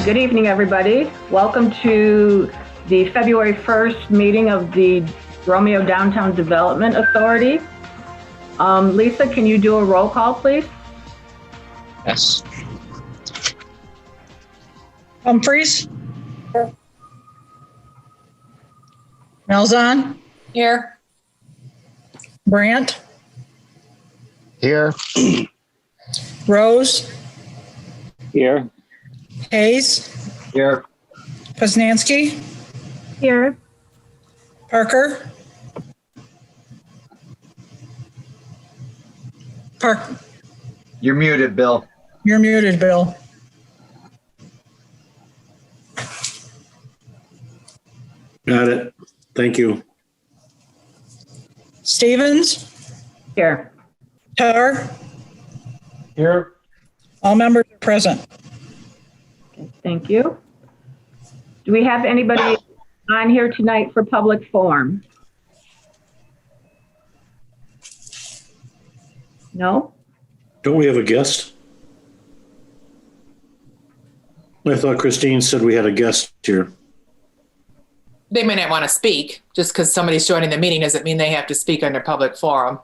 Good evening, everybody. Welcome to the February 1st meeting of the Romeo Downtown Development Authority. Lisa, can you do a roll call, please? Yes. Humphries? Here. Malzahn? Here. Brandt? Here. Rose? Here. Hayes? Here. Poznanski? Here. Parker? You're muted, Bill. You're muted, Bill. Got it. Thank you. Stevens? Here. Tar? Here. All members are present. Okay, thank you. Do we have anybody on here tonight for public forum? No? Don't we have a guest? I thought Christine said we had a guest here. They may not want to speak. Just because somebody's joining the meeting doesn't mean they have to speak under public forum.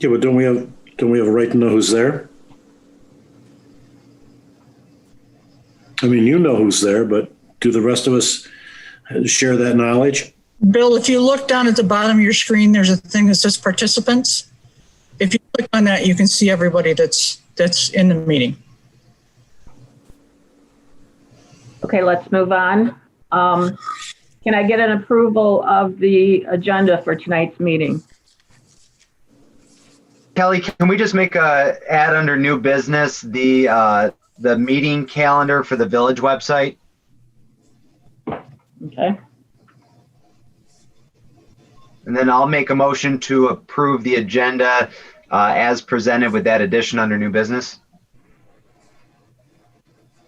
Yeah, but don't we have a right to know who's there? I mean, you know who's there, but do the rest of us share that knowledge? Bill, if you look down at the bottom of your screen, there's a thing that says participants. If you click on that, you can see everybody that's in the meeting. Okay, let's move on. Can I get an approval of the agenda for tonight's meeting? Kelly, can we just make a add under new business the meeting calendar for the village website? Okay. And then I'll make a motion to approve the agenda as presented with that addition under new business.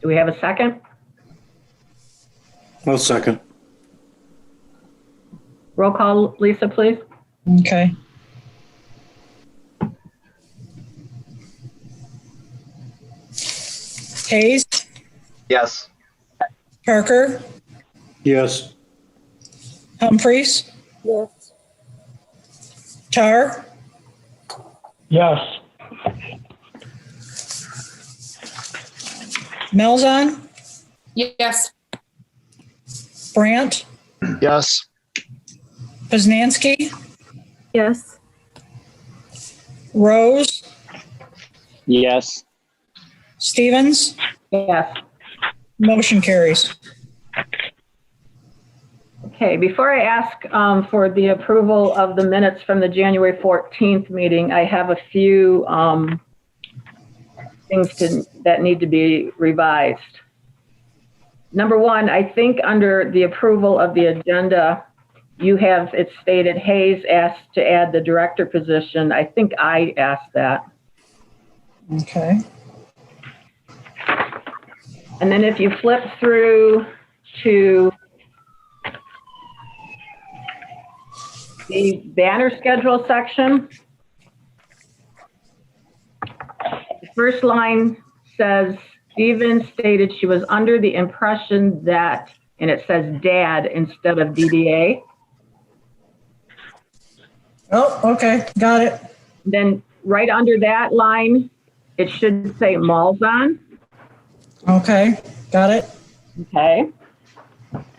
Do we have a second? I'll second. Roll call, Lisa, please. Okay. Hayes? Yes. Parker? Yes. Humphries? Yes. Tar? Yes. Malzahn? Yes. Brandt? Yes. Poznanski? Yes. Rose? Yes. Stevens? Yes. Motion carries. Okay, before I ask for the approval of the minutes from the January 14th meeting, I have a few things that need to be revised. Number one, I think under the approval of the agenda, you have it stated Hayes asked to add the director position. I think I asked that. Okay. And then if you flip through to the banner schedule section, the first line says, Stevens stated she was under the impression that, and it says dad instead of DDA. Oh, okay. Got it. Then right under that line, it should say Malzahn. Okay. Got it. Okay.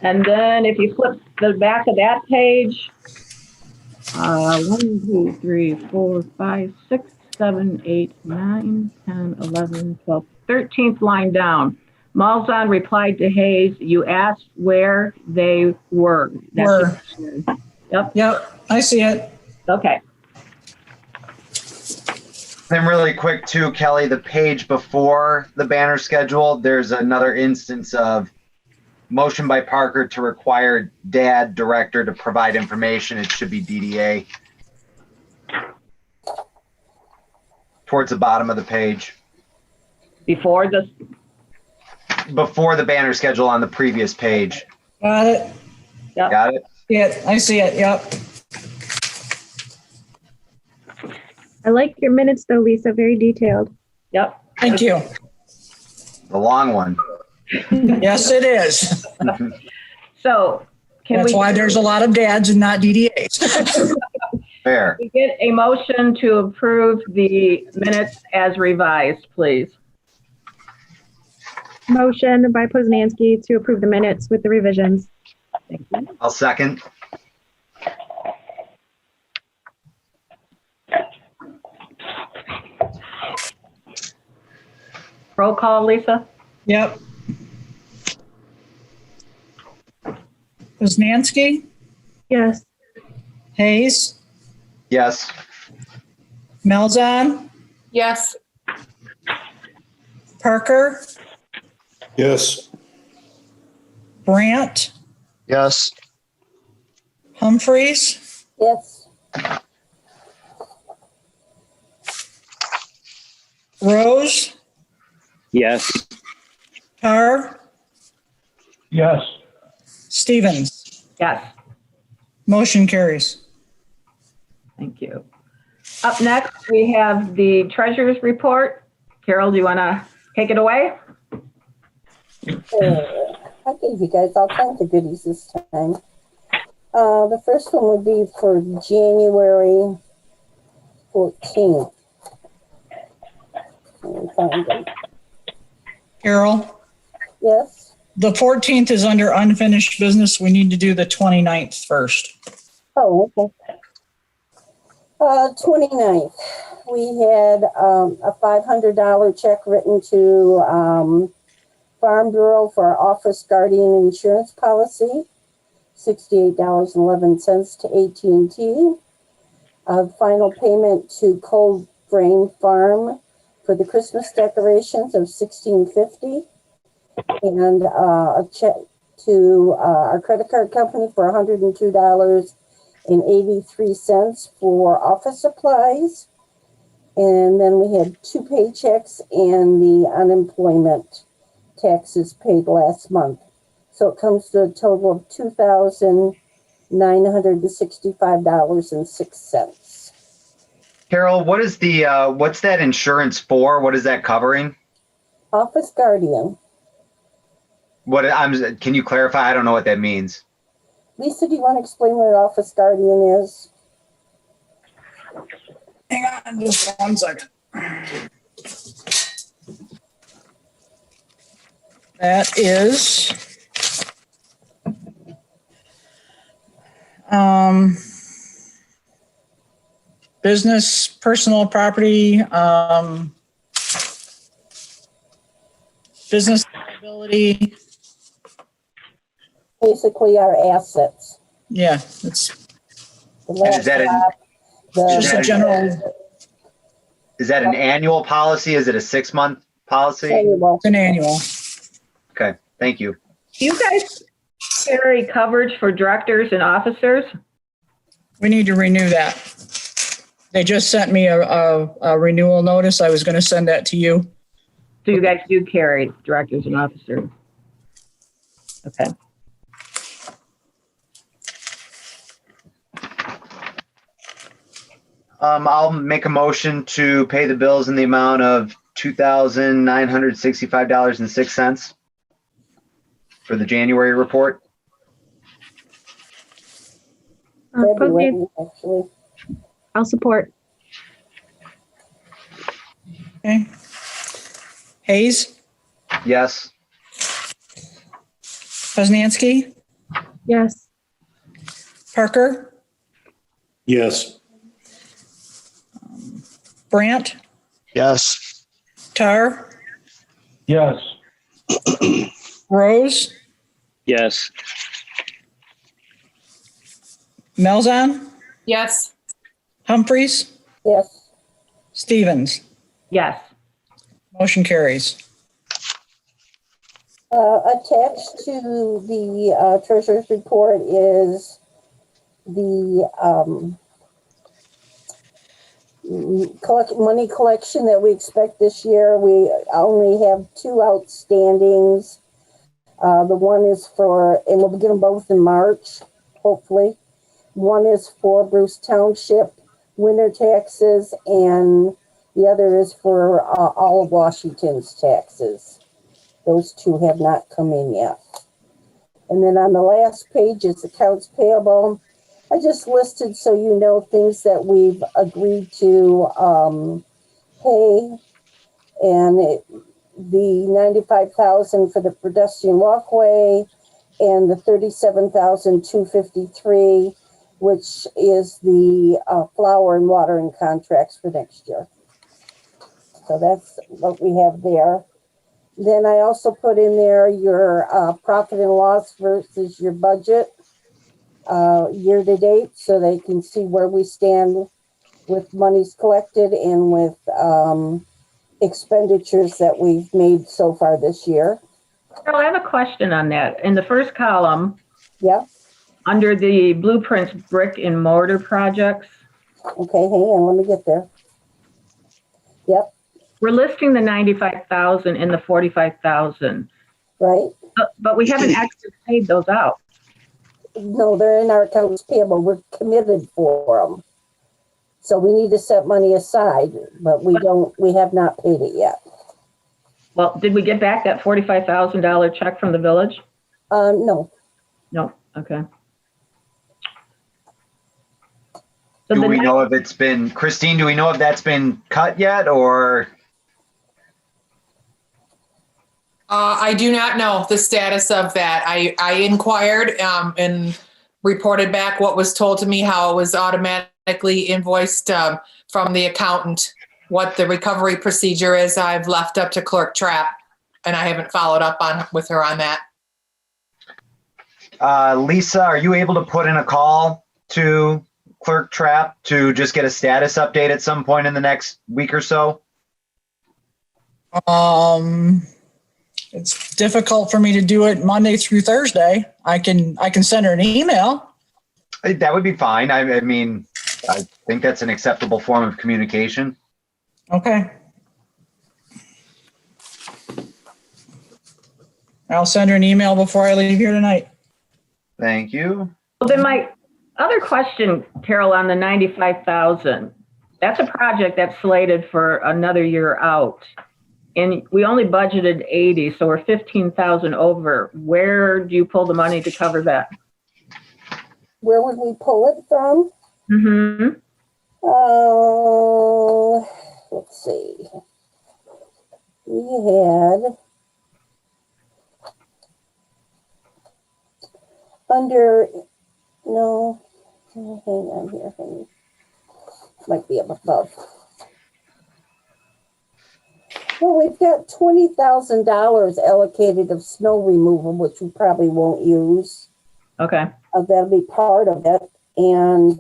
And then if you flip the back of that page, 1, 2, 3, 4, 5, 6, 7, 8, 9, 10, 11, 12, 13th line down. Malzahn replied to Hayes, you asked where they were. Yep. Yep. I see it. Okay. Then really quick too, Kelly, the page before the banner schedule, there's another instance of motion by Parker to require dad director to provide information. It should be DDA. Towards the bottom of the page. Before the banner schedule on the previous page. Got it. Yep. Got it? Yeah, I see it. Yep. I like your minutes though, Lisa, very detailed. Yep. Thank you. The long one. Yes, it is. So can That's we, why there's a lot of dads and not DDAs. Fair. we get a motion to approve the minutes as revised, please? Motion by Poznanski to approve the minutes with the revisions. Thank you. I'll second. Roll call, Lisa? Yep. Poznanski, Yes. Hayes, Yes. Melzan, Yes. Parker, Yes. Brandt, Yes. Humphreys, Yes. Rose, Yes. Carr, Yes. Stevens. Yes, Motion carries. thank you. Up next, we have the treasurer's report. Carol, do you want to take it away? I gave you guys all kinds of goodies this time. The first one would be for January 14th. Let me find them. Carol, Yes? the 14th is under unfinished business. We need to do the 29th first. Oh, okay. 29th, we had a $500 check written to Farm Bureau for our office guardian insurance policy, $68.11 to AT&T. Final payment to Cold Frame Farm for the Christmas decorations of $16.50, and a check to our credit card company for $102.83 for office supplies. And then we had 2 paychecks and the unemployment taxes paid last month. So it comes to a total of $2,965.06. Carol, what is the what's that insurance for? What is that covering? Office Guardian. Can you clarify? I don't know what that means. Lisa, do you want to explain what an Office Guardian is? Hang on just 1 second. That is business, personal property, business liability. Basically our assets. Yeah, it's The And is that laptop, just a general, Is that an annual policy? Is it a 6-month policy? annual. an annual. Okay, thank you. Do you guys carry coverage for directors and officers? We need to renew that. They just sent me a renewal notice. I was going to send that to you. So you guys do carry directors and officers? Okay. I'll make a motion to pay the bills in the amount of $2,965.06 for the January report. February, Poznanski, actually. I'll support. Okay. Hayes, Yes. Poznanski, Yes. Parker, Yes. Brandt, Yes. Tar, Yes. Rose, Yes. Melzan, Yes. Humphreys, Yes. Stevens. Yes. Motion carries. Attached to the treasurer's report is the money collection that we expect this year. We only have 2 outstandings. The one is for, and we'll get them both in March, hopefully. One is for Bruce Township winter taxes, and the other is for all of Washington's taxes. Those two have not come in yet. And then on the last page is accounts payable. I just listed so you know things that we've agreed to pay. And the $95,000 for the pedestrian walkway and the $37,253, which is the flower and watering contracts for next year. So that's what we have there. Then I also put in there your profit and loss versus your budget year to date, so they can see where we stand with monies collected and with expenditures that we've made so far this year. Carol, I have a question on that. In the first column, Yeah. under the blueprints, brick and mortar projects, Okay, hang on, let me get there. Yep, we're listing the 95,000 and the 45,000, right. but we haven't actually paid those out. No, they're in our accounts payable. We're committed for them. So we need to set money aside, but we have not paid it yet. Well, did we get back that $45,000 check from the village? No. No, okay. So Do the we next- know if it's been, Christine, do we know if that's been cut yet or? I do not know the status of that. I inquired and reported back what was told to me, how it was automatically invoiced from the accountant. What the recovery procedure is, I've left up to Clerk Trapp, and I haven't followed up with her on that. Lisa, are you able to put in a call to Clerk Trapp to just get a status update at some point in the next week or so? It's difficult for me to do it Monday through Thursday. I can send her an email. That would be fine. I mean, I think that's an acceptable form of communication. Okay. I'll send her an email before I leave here tonight. Thank you. Well, then my other question, Carol, on the 95,000, that's a project that's slated for another year out. And we only budgeted 80, so we're 15,000 over. Where do you pull the money to cover that? Where would we pull it from? Mm-hmm. Let's see. We had no, hang on here. Might be up above. Well, we've got $20,000 allocated of snow removal, which we probably won't use. Okay. That'll be part of it. And,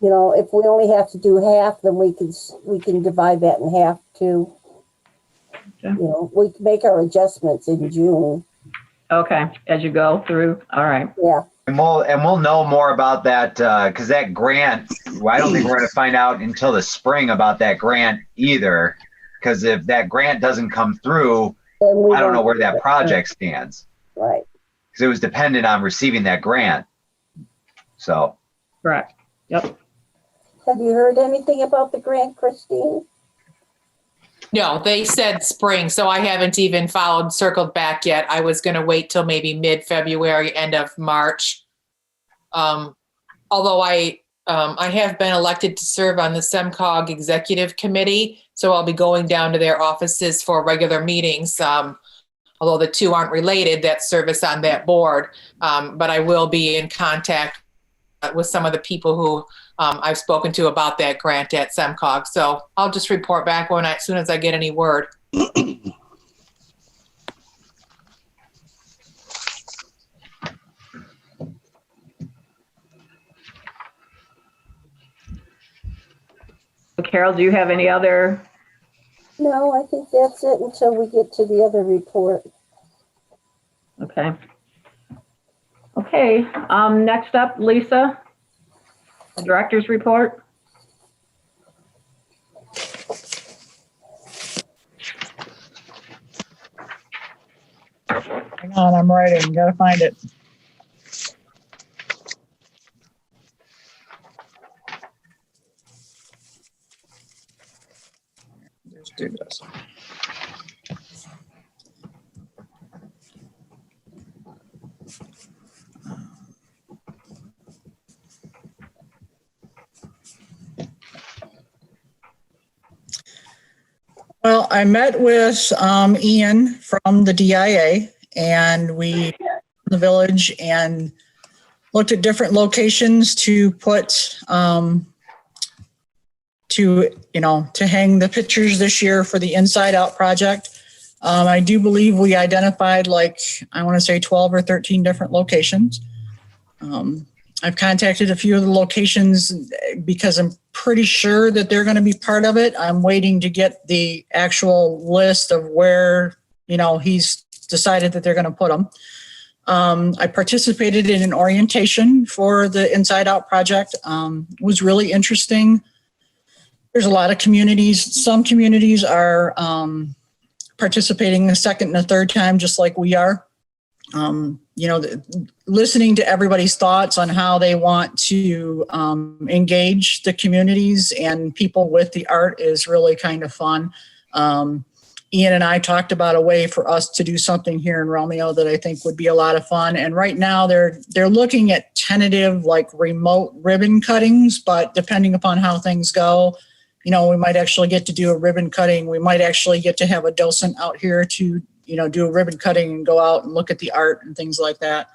if we only have to do half, then we can divide that in half too. Okay. We can make our adjustments in June. Okay, as you go through. All right. Yeah. And we'll know more about that because that grant, I don't think we're going to find out until the spring about that grant either. Because if that grant doesn't come through, I don't know where that project stands. Right. Because it was dependent on receiving that grant. So. Correct. Yep. Have you heard anything about the grant, Christine? No, they said spring, so I haven't even circled back yet. I was going to wait till maybe mid-February, end of March. Although I have been elected to serve on the SEMCOG Executive Committee, so I'll be going down to their offices for regular meetings. Although the two aren't related, that service on that board. But I will be in contact with some of the people who I've spoken to about that grant at SEMCOG. So I'll just report back as soon as I get any word. Carol, do you have any other? No, I think that's it until we get to the other report. Okay. Okay. Next up, Lisa, the director's report. Hang on, I'm writing. Gotta find it. Just do this. Well, I met with Ian from the DIA, and we the village and looked at different locations to put to hang the pictures this year for the Inside Out project. I do believe we identified I want to say 12 or 13 different locations. I've contacted a few of the locations because I'm pretty sure that they're going to be part of it. I'm waiting to get the actual list of where, he's decided that they're going to put them. I participated in an orientation for the Inside Out project. It was really interesting. There's a lot of communities. Some communities are participating the second and the third time, just like we are. Listening to everybody's thoughts on how they want to engage the communities and people with the art is really kind of fun. Ian and I talked about a way for us to do something here in Romeo that I think would be a lot of fun. And right now they're looking at tentative, remote ribbon cuttings, but depending upon how things go, we might actually get to do a ribbon cutting. We might actually get to have a docent out here to do a ribbon cutting and go out and look at the art and things like that.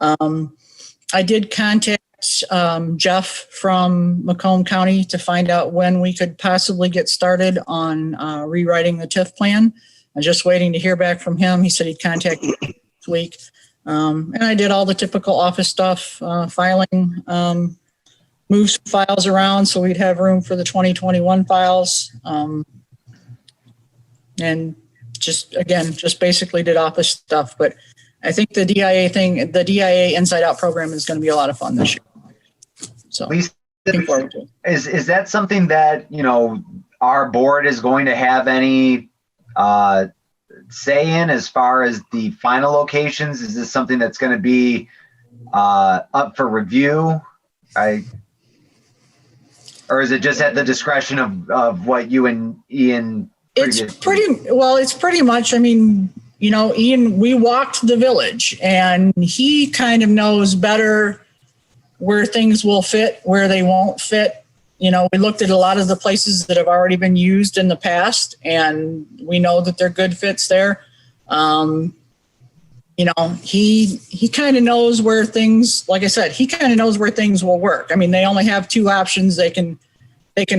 I did contact Jeff from Macomb County to find out when we could possibly get started on rewriting the TIF plan. I'm just waiting to hear back from him. He said he'd contact me this week. And I did all the typical office stuff, filing, move some files around so we'd have room for the 2021 files. And just basically did office stuff. But I think the DIA Inside Out program is going to be a lot of fun this year. So Lisa, looking forward to it. is that something that, our board is going to have any say in as far as the final locations? Is this something that's going to be up for review? Or is it just at the discretion of what you and Ian? It's pretty much, Ian, we walked the village and he kind of knows better where things will fit, where they won't fit. We looked at a lot of the places that have already been used in the past and we know that they're good fits there. He kind of knows where things, like I said, he kind of knows where things will work. They only have two options. They can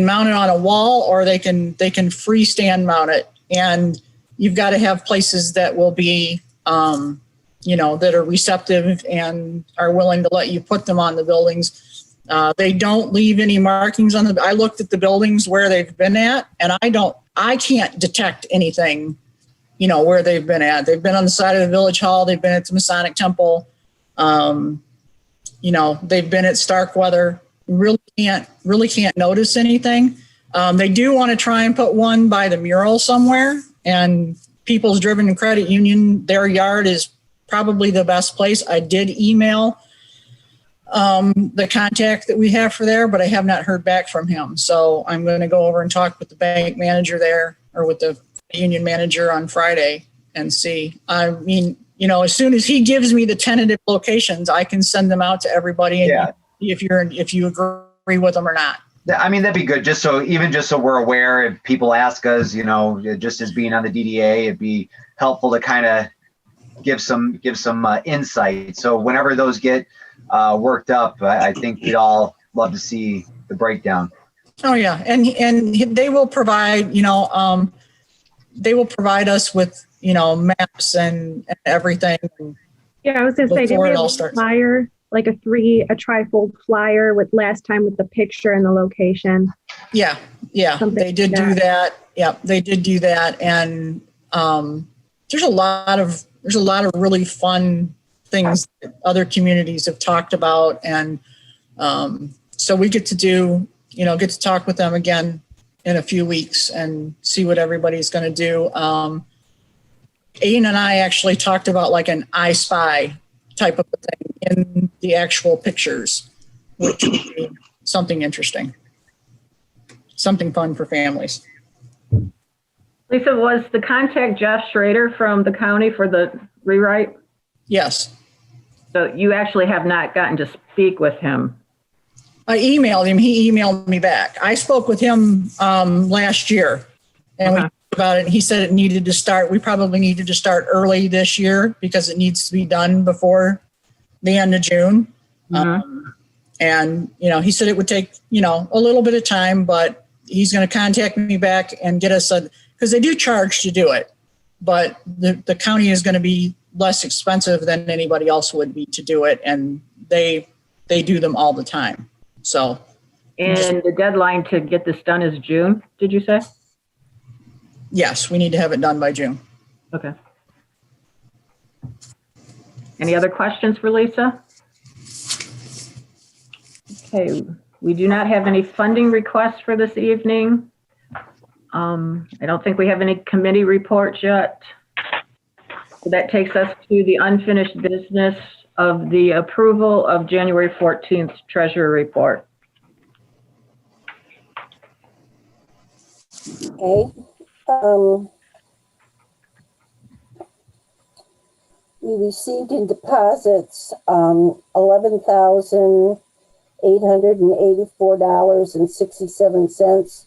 mount it on a wall or they can freestand mount it. And you've got to have places that will be, that are receptive and are willing to let you put them on the buildings. They don't leave any markings on I looked at the buildings where they've been at and I can't detect anything, where they've been at. They've been on the side of the Village Hall. They've been at the Masonic Temple. They've been at Starkweather. Really can't notice anything. They do want to try and put one by the mural somewhere, and People's Driven and Credit Union, their yard is probably the best place. I did email the contact that we have for there, but I have not heard back from him. So I'm going to go over and talk with the bank manager there or with the union manager on Friday and see. As soon as he gives me the tentative locations, I can send them out to everybody. And if you agree with them or not. That'd be good. Just so we're aware, if people ask us, just as being on the DDA, it'd be helpful to kind of give some insight. So whenever those get worked up, I think we'd all love to see the breakdown. Oh yeah, and they will provide, us with maps and everything. Yeah, I was going to say, did we have a flyer, like a trifold flyer with last time with the picture and the location? Yeah, they did do that. Yeah, they did do that, and there's a lot of really fun things that other communities have talked about, and so we get to talk with them again in a few weeks and see what everybody's going to do. Ian and I actually talked about like an I Spy type of thing in the actual pictures, which would be something interesting, something fun for families. Lisa, was the contact Jeff Schrader from the county for the rewrite? Yes. So you actually have not gotten to speak with him? I emailed him. He emailed me back. I spoke with him last year, and we about it. And he said it needed to start. We probably needed to start early this year because it needs to be done before the end of June. And, you know, he said it would take, you know, a little bit of time, but he's going to contact me back and get us because they do charge to do it, but the county is going to be less expensive than anybody else would be to do it. And they do them all the time. So. And the deadline to get this done is June, did you say? Yes, we need to have it done by June. Okay. Any other questions for Lisa? Okay, we do not have any funding requests for this evening. I don't think we have any committee reports yet. So that takes us to the unfinished business of the approval of January 14th Treasurer Report. Okay. We received in deposits $11,884.67.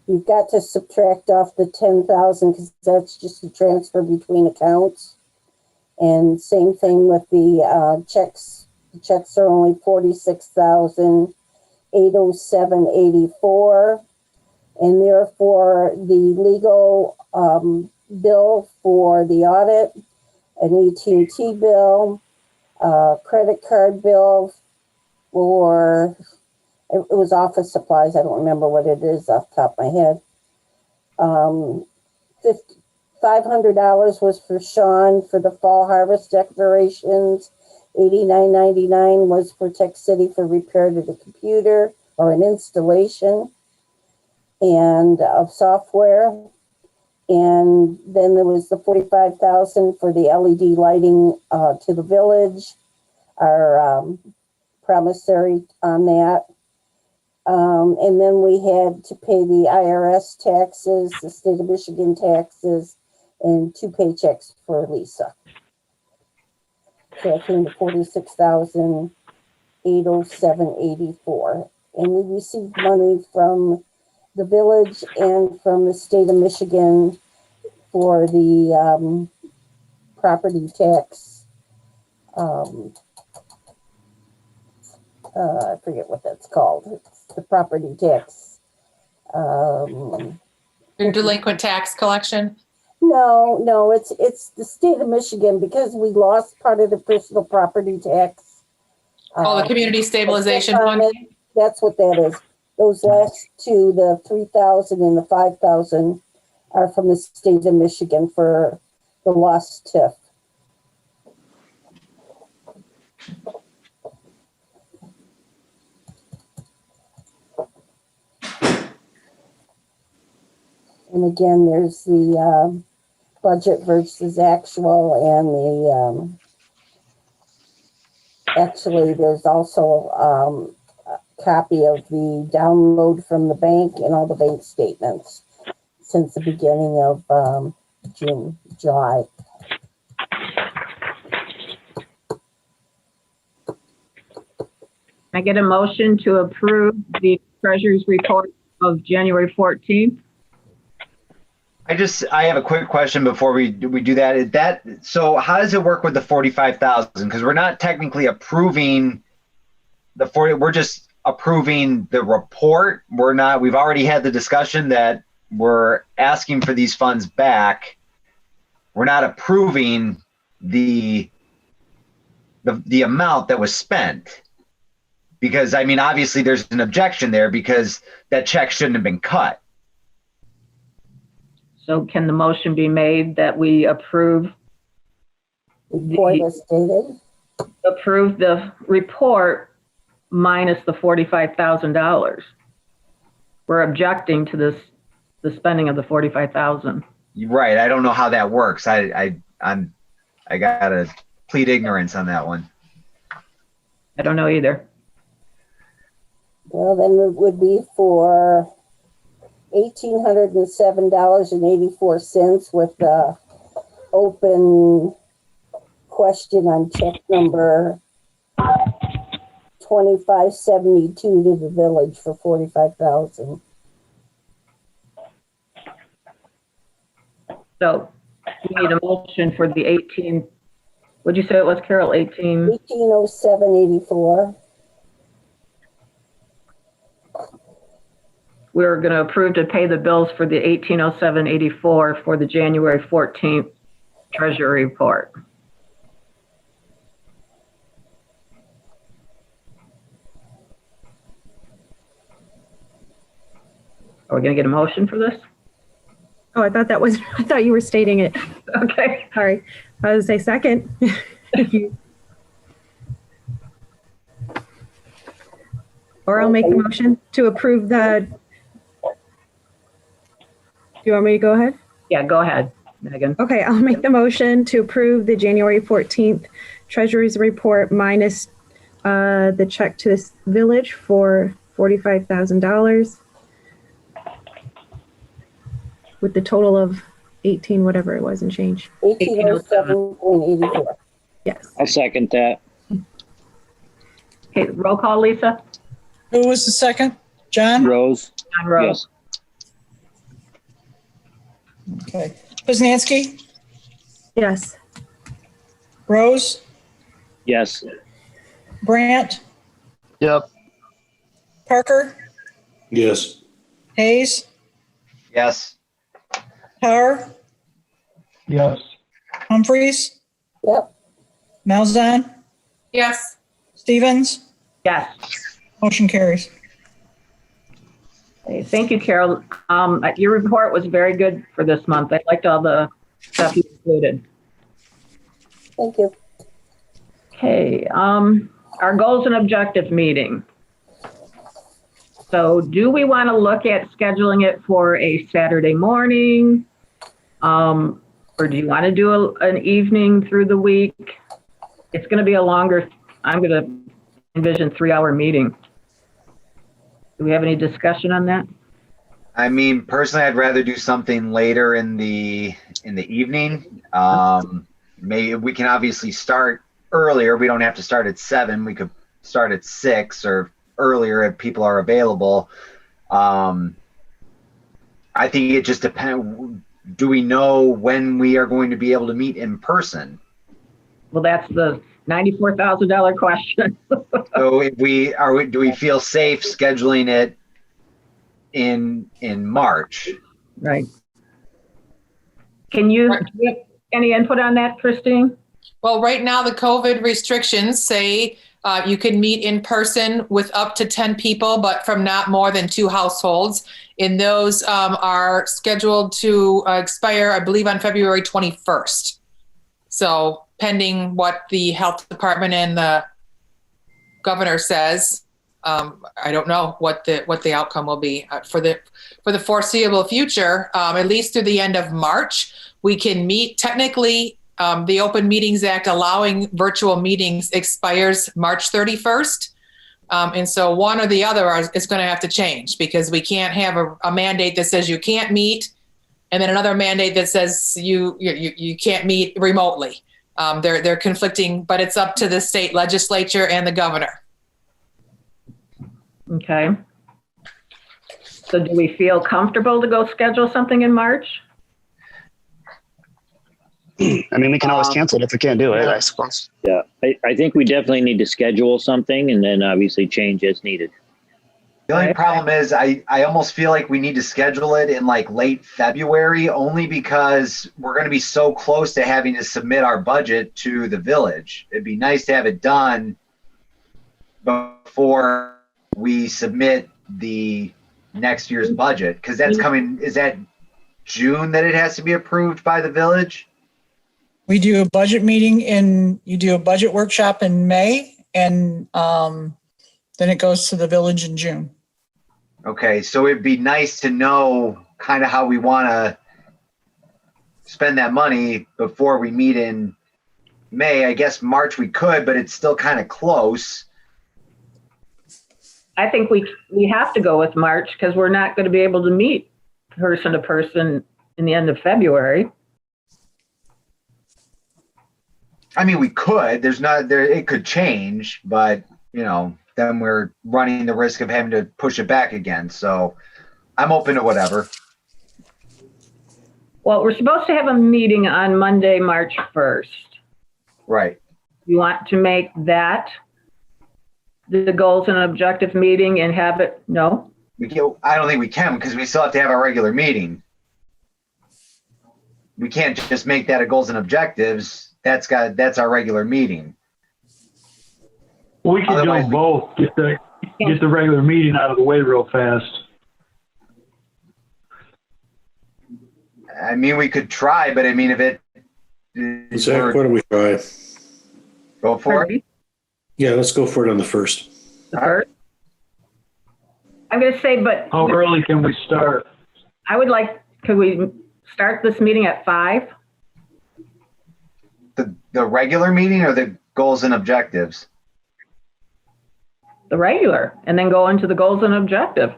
You've got to subtract off the 10,000 because that's just a transfer between accounts. And same thing with the checks. The checks are only $46,807.84. And therefore, the legal bill for the audit, an AT&T bill, credit card bill for, it was office supplies. I don't remember what it is off the top of my head. $500 was for Sean for the fall harvest decorations. $89.99 was for Tech City for repair to the computer or an installation and of software. And then there was the $45,000 for the LED lighting to the village, our promissory on that. And then we had to pay the IRS taxes, the state of Michigan taxes, and 2 paychecks for Lisa. So it came to $46,807.84. And we received money from the village and from the state of Michigan for the property tax. I forget what that's called. It's the property tax. Delinquent tax collection? No, it's the state of Michigan because we lost part of the personal property tax. The community stabilization fund? That's what that is. Those last two, the 3,000 and the 5,000, are from the state of Michigan for the lost TIF. And again, there's the budget versus actual, and the actually there's also a copy of the download from the bank and all the bank statements since the beginning of July. I get a motion to approve the treasurer's report of January 14th. I have a quick question before we do that. So how does it work with the 45,000? Because we're not technically approving we're just approving the report. We've already had the discussion that we're asking for these funds back. We're not approving the amount that was spent. Because I mean, obviously there's an objection there because that check shouldn't have been cut. So can the motion be made that we approve the report minus the $45,000? We're objecting to the spending of the $45,000. Right. I don't know how that works. I gotta plead ignorance on that one. I don't know either. Well, then it would be for $1,807.84 with the open question on check number 2572 to the village for $45,000. So we need a motion for the 18, what'd you say it was, Carol, 18? 180784. We're going to approve to pay the bills for the 180784 for the January 14th Treasury report. Are we going to get a motion for this? Oh, I thought you were stating it. Okay. Sorry. I was going to say second. Or I'll make the motion to approve the, do you want me to go ahead? Yeah, go ahead, Megan. Okay, I'll make the motion to approve the January 14th Treasury's report minus the check to this village for $45,000 with the total of 18, whatever it was and change. 1807.84. Yes. I second that. Okay, roll call, Lisa. Who was the second? John? Rose? John Rose. Yes. Okay. Poznanski? Yes. Rose? Yes. Brandt? Yep. Parker? Yes. Hayes? Yes. Tar? yes, Humphreys? Yep. Malzahn? Yes. Stevens? Yes. Motion carries. Okay, thank you, Carol. Your report was very good for this month. I liked all the stuff you included. Thank you. Okay, our goals and objectives meeting. So do we want to look at scheduling it for a Saturday morning? Or do you want to do an evening through the week? It's going to be a longer, I'm going to envision 3-hour meeting. Do we have any discussion on that? I mean, personally, I'd rather do something later in the evening. Maybe we can obviously start earlier. We don't have to start at 7. We could start at 6 or earlier if people are available. I think it just depends. Do we know when we are going to be able to meet in person? Well, that's the $94,000 question. So if do we feel safe scheduling it in March? Right. Do you have any input on that, Christine? Well, right now, the COVID restrictions say you can meet in person with up to 10 people, but from not more than 2 households. And those are scheduled to expire, I believe, on February 21st. So pending what the health department and the governor says, I don't know what the outcome will be for the foreseeable future. At least through the end of March, we can meet. Technically, the Open Meetings Act allowing virtual meetings expires March 31st. And so one or the other is going to have to change, because we can't have a mandate that says you can't meet and then another mandate that says you can't meet remotely. They're conflicting, but it's up to the state legislature and the governor. Okay. So do we feel comfortable to go schedule something in March? I mean, we can always cancel it if we can't do it, I suppose. Yeah, I think we definitely need to schedule something and then obviously change as needed. The only problem is I almost feel like we need to schedule it in like late February, only because we're going to be so close to having to submit our budget to the village. It'd be nice to have it done before we submit the next year's budget, because that's coming. Is that June that it has to be approved by the village? We do a budget meeting you do a budget workshop in May, and then it goes to the village in June. Okay, so it'd be nice to know kind of how we want to spend that money before we meet in May. I guess March we could, but it's still kind of close. I think we have to go with March, because we're not going to be able to meet person to person in the end of February. I mean, we could. It could change, but then we're running the risk of having to push it back again. So I'm open to whatever. Well, we're supposed to have a meeting on Monday, March 1st. Right. You want to make that the goals and objective meeting and have it, no? I don't think we can because we still have to have a regular meeting. We can't just make that a goals and objectives. That's our regular meeting. We can Otherwise, do both. Get the regular meeting out of the way real fast. I mean, we could try, but I mean, if it. Zach, why don't we try? Go for it. Yeah, let's go for it on the 1st. The first? I'm going to say, but How early can we start? I would like, could we start this meeting at 5? The regular meeting or the goals and objectives? The regular, and then go into the goals and objective.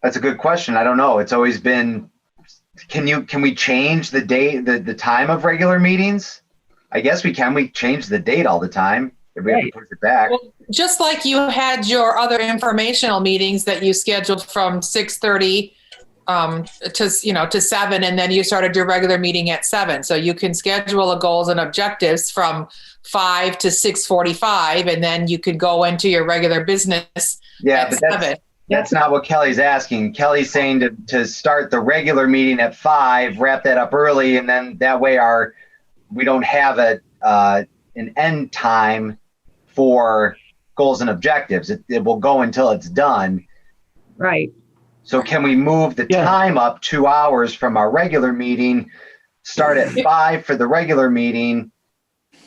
That's a good question. I don't know. It's always been, can we change the date, the time of regular meetings? I guess we can. We change the date all the time if we have to push it back. Well, just like you had your other informational meetings that you scheduled from 6:30 to 7, and then you started your regular meeting at 7. So you can schedule a goals and objectives from 5 to 6:45, and then you could go into your regular business at 7. That's not what Kelly's asking. Kelly's saying to start the regular meeting at 5, wrap that up early, and then that way we don't have an end time for goals and objectives. It will go until it's done. Right. So can we move the time up 2 hours from our regular meeting, start at 5 for the regular meeting,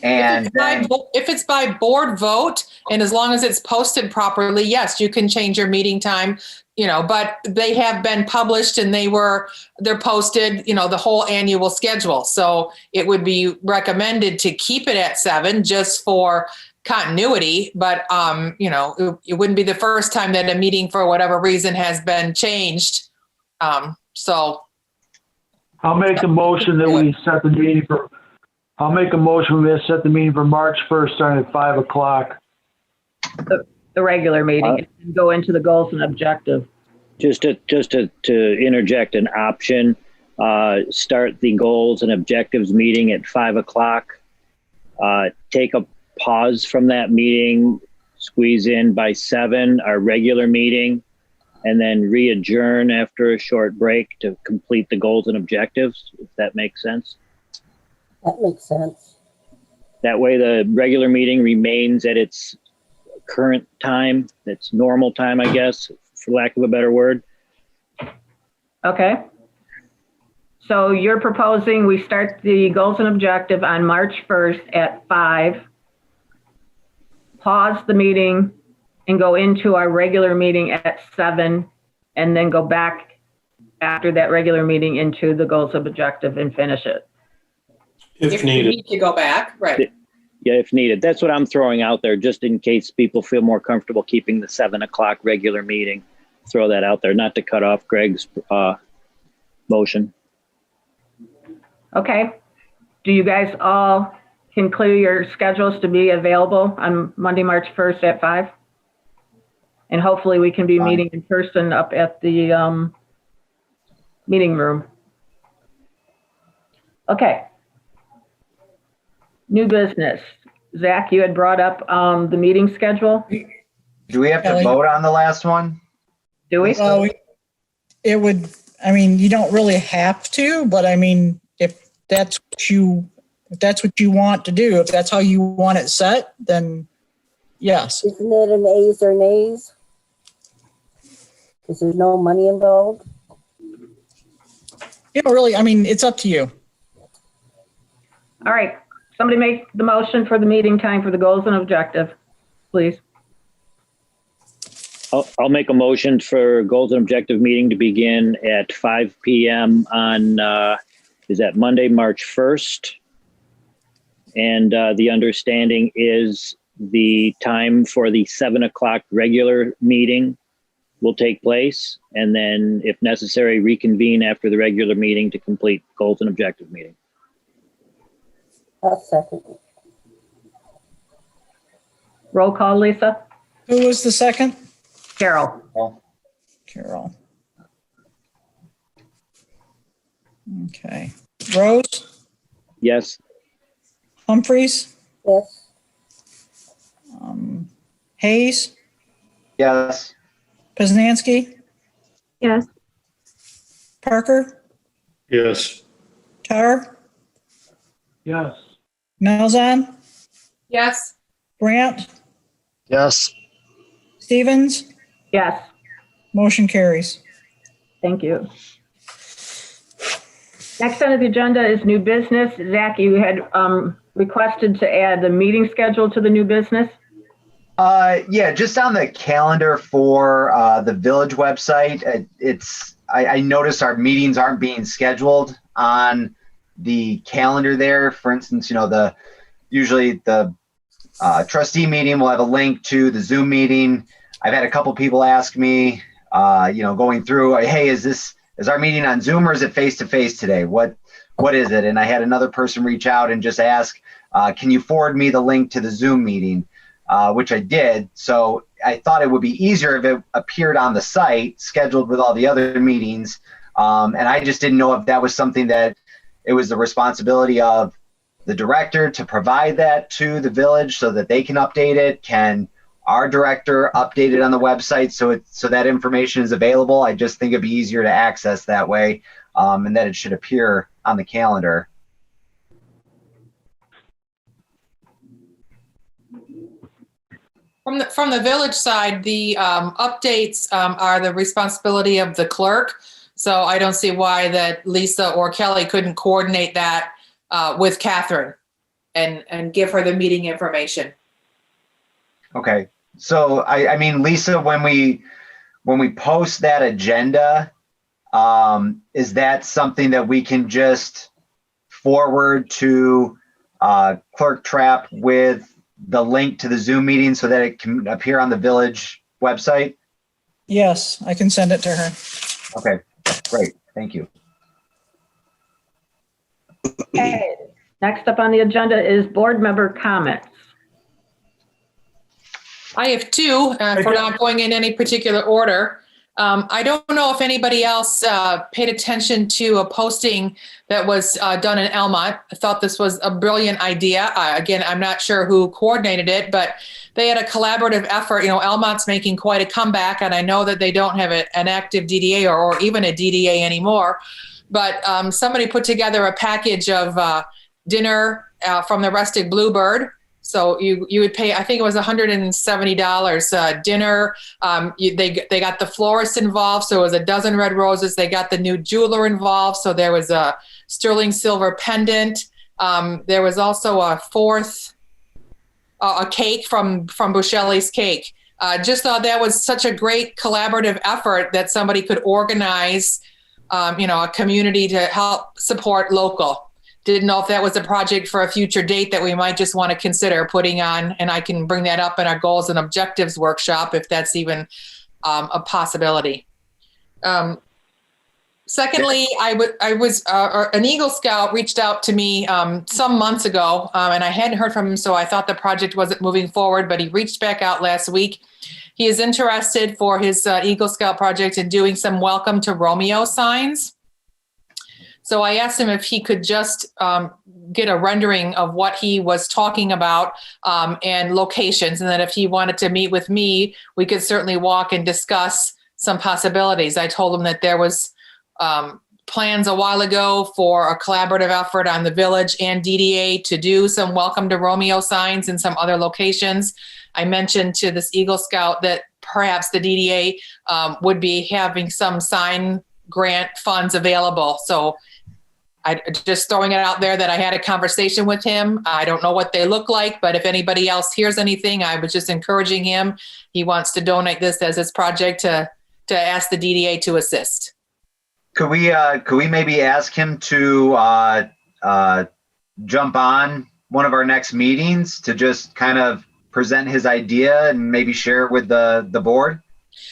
and if it's by board vote, and as long as it's posted properly, yes, you can change your meeting time, but they have been published and they're posted, the whole annual schedule. So it would be recommended to keep it at 7 just for continuity, but it wouldn't be the first time that a meeting for whatever reason has been changed. So I'll make a motion that we set the meeting for. I'll make a motion we set the meeting for March 1st, starting at 5 o'clock. The regular meeting, and go into the goals and objective. Just to interject an option, start the goals and objectives meeting at 5 o'clock. Take a pause from that meeting, squeeze in by 7 our regular meeting, and then re-adjourn after a short break to complete the goals and objectives, if that makes sense. That makes sense. That way the regular meeting remains at its current time, its normal time, I guess, for lack of a better word. Okay. So you're proposing we start the goals and objective on March 1st at 5, pause the meeting and go into our regular meeting at 7, and then go back after that regular meeting into the goals and objective and finish it. if you need to go back, right? Yeah, if needed. That's what I'm throwing out there, just in case people feel more comfortable keeping the 7 o'clock regular meeting. Throw that out there, not to cut off Greg's motion. Okay. Do you guys all can clear your schedules to be available on Monday, March 1st at 5? And hopefully we can be meeting in person up at the meeting room. Okay. New business. Zach, you had brought up the meeting schedule. Do we have to vote on the last one? Do we? Well, it would, I mean, you don't really have to, but I mean, if that's what you want to do, if that's how you want it set, then yes. Isn't it an ayes or nays? Because there's no money involved. You know, really, I mean, it's up to you. All right. Somebody make the motion for the meeting time for the goals and objective, please. I'll make a motion for goals and objective meeting to begin at 5 p.m. on, is that Monday, March 1st? And the understanding is the time for the 7 o'clock regular meeting will take place. And then if necessary, reconvene after the regular meeting to complete goals and objective meeting. I'll second. Roll call, Lisa. Who was the second? Carol. Carol. Okay. Rose, Yes. Humphreys, Yes. Hayes, Yes. Poznanski, Yes. Parker, Yes. Tar, Yes. Malzahn, Yes. Brandt, Yes. Stevens, Yes, motion carries. thank you. Next on the agenda is new business. Zach, you had requested to add the meeting schedule to the new business. Yeah, just on the calendar for the village website, I noticed our meetings aren't being scheduled on the calendar there. For instance, usually the trustee meeting will have a link to the Zoom meeting. I've had a couple people ask me, going through, hey, is our meeting on Zoom or is it face to face today? What is it? And I had another person reach out and just ask, can you forward me the link to the Zoom meeting? Which I did. So I thought it would be easier if it appeared on the site, scheduled with all the other meetings. And I just didn't know if that was something that it was the responsibility of the director to provide that to the village so that they can update it. Can our director update it on the website so that information is available? I just think it'd be easier to access that way, and that it should appear on the calendar. From the village side, the updates are the responsibility of the clerk. So I don't see why that Lisa or Kelly couldn't coordinate that with Catherine and give her the meeting information. Okay. So I mean, Lisa, when we post that agenda, is that something that we can just forward to Clerk Trapp with the link to the Zoom meeting so that it can appear on the village website? Yes, I can send it to her. Okay, great. Thank you. Okay. Next up on the agenda is board member comments. I have two, if we're not going in any particular order. I don't know if anybody else paid attention to a posting that was done in Elmont. I thought this was a brilliant idea. Again, I'm not sure who coordinated it, but they had a collaborative effort. Elmont's making quite a comeback, and I know that they don't have an active DDA or even a DDA anymore. But somebody put together a package of dinner from the Rustic Bluebird. So you would pay, I think it was $170 dinner. They got the florist involved, so it was a dozen red roses. They got the new jeweler involved, so there was a sterling silver pendant. There was also a cake from Buscelli's Cake. Just thought that was such a great collaborative effort that somebody could organize, a community to help support local. Didn't know if that was a project for a future date that we might just want to consider putting on, and I can bring that up in our goals and objectives workshop if that's even a possibility. Secondly, an Eagle Scout reached out to me some months ago, and I hadn't heard from him, so I thought the project wasn't moving forward, but he reached back out last week. He is interested for his Eagle Scout project in doing some Welcome to Romeo signs. So I asked him if he could just get a rendering of what he was talking about and locations. And then if he wanted to meet with me, we could certainly walk and discuss some possibilities. I told him that there was plans a while ago for a collaborative effort on the village and DDA to do some Welcome to Romeo signs in some other locations. I mentioned to this Eagle Scout that perhaps the DDA would be having some sign grant funds available. So I just throwing it out there that I had a conversation with him. I don't know what they look like, but if anybody else hears anything, I was just encouraging him. He wants to donate this as his project to ask the DDA to assist. Could we maybe ask him to jump on one of our next meetings to just kind of present his idea and maybe share it with the board?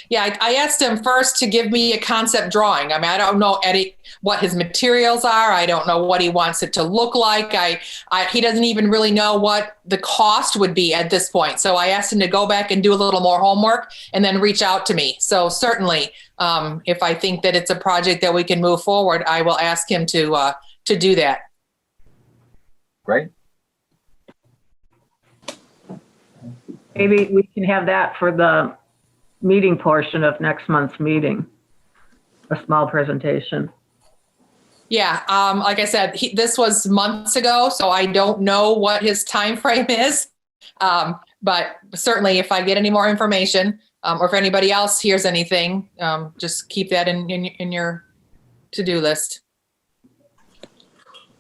Yeah, I asked him first to give me a concept drawing. I mean, I don't know, Eddie, what his materials are. I don't know what he wants it to look like. He doesn't even really know what the cost would be at this point. So I asked him to go back and do a little more homework and then reach out to me. So certainly, if I think that it's a project that we can move forward, I will ask him to do that. Great. Maybe we can have that for the meeting portion of next month's meeting, a small presentation. Yeah, like I said, this was months ago, so I don't know what his time frame is. But certainly, if I get any more information, or if anybody else hears anything, just keep that in your to-do list.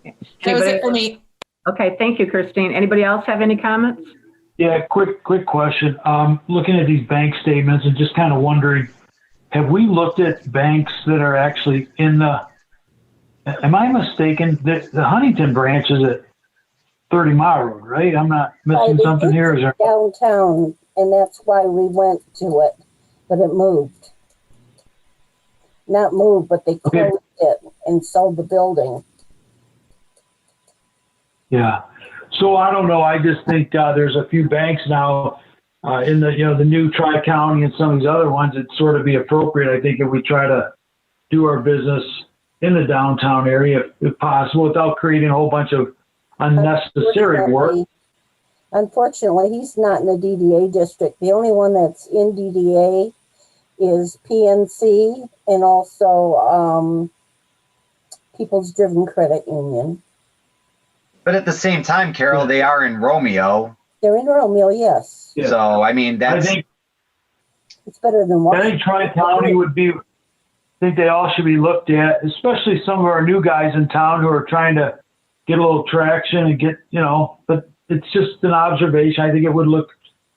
That was it for me. Okay, thank you, Christine. Anybody else have any comments? Yeah, quick question. Looking at these bank statements and just kind of wondering, have we looked at banks that are actually in the, am I mistaken? The Huntington branch is at 30 Mile Road, right? I'm not missing something here. Is there? Downtown, and that's why we went to it, but it moved. Not moved, but they closed it and sold the building. Yeah. So I don't know. I just think there's a few banks now in the new Tri-County and some of these other ones. It'd sort of be appropriate, I think, if we try to do our business in the downtown area, if possible, without creating a whole bunch of unnecessary work. Unfortunately, he's not in the DDA district. The only one that's in DDA is PNC and also People's Driven Credit Union. But at the same time, Carol, they are in Romeo. They're in Romeo, yes. Yeah. So, I mean, that's... I think it's better than what? I think Tri-County would be, I think they all should be looked at, especially some of our new guys in town who are trying to get a little traction and get, but it's just an observation. I think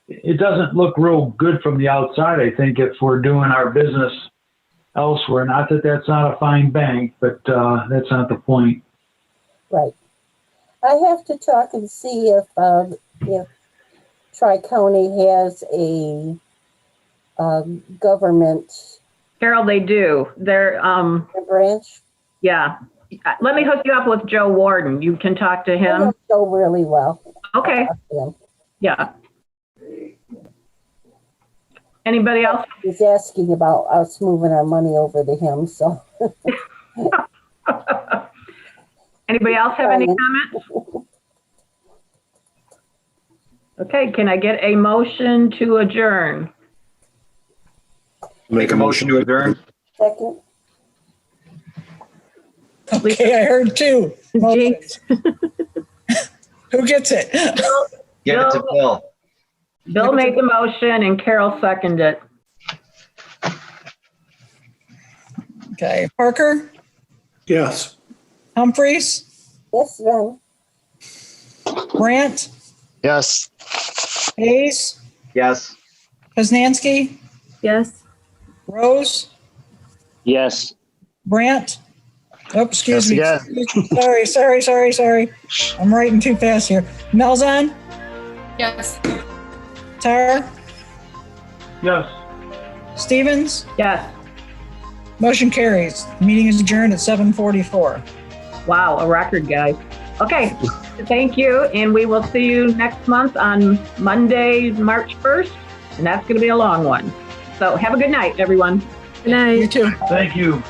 it doesn't look real good from the outside, I think, if we're doing our business elsewhere. Not that that's not a fine bank, but that's not the point. Right. I have to talk and see if Tri-County has a government. Carol, they do. They're branch. Yeah. Let me hook you up with Joe Warden. You can talk to him. I know Joe really well. Okay. Yeah. Anybody else? He's asking about us moving our money over to him. So. Anybody else have any comments? Okay, can I get a motion to adjourn? Make a motion to adjourn. Second. Okay, I heard two. Jinx. Who gets it? Give it to Bill. Bill made the motion and Carol seconded it. Okay, Parker, Yes. Humphreys, Yes, then. Brandt, Yes. Hayes, Yes. Poznanski, Yes. Rose, Yes. Brandt. Oh, excuse me. Yes, Sorry. I'm writing too fast here. Malzahn, Yes. Tar, Yes. Stevens. Yes. Motion carries. The meeting is adjourned at 7:44. Wow, a record, guys. Okay, thank you. And we will see you next month on Monday, March 1st. And that's going to be a long one. So have a good night, everyone. Good night. You too. Thank you.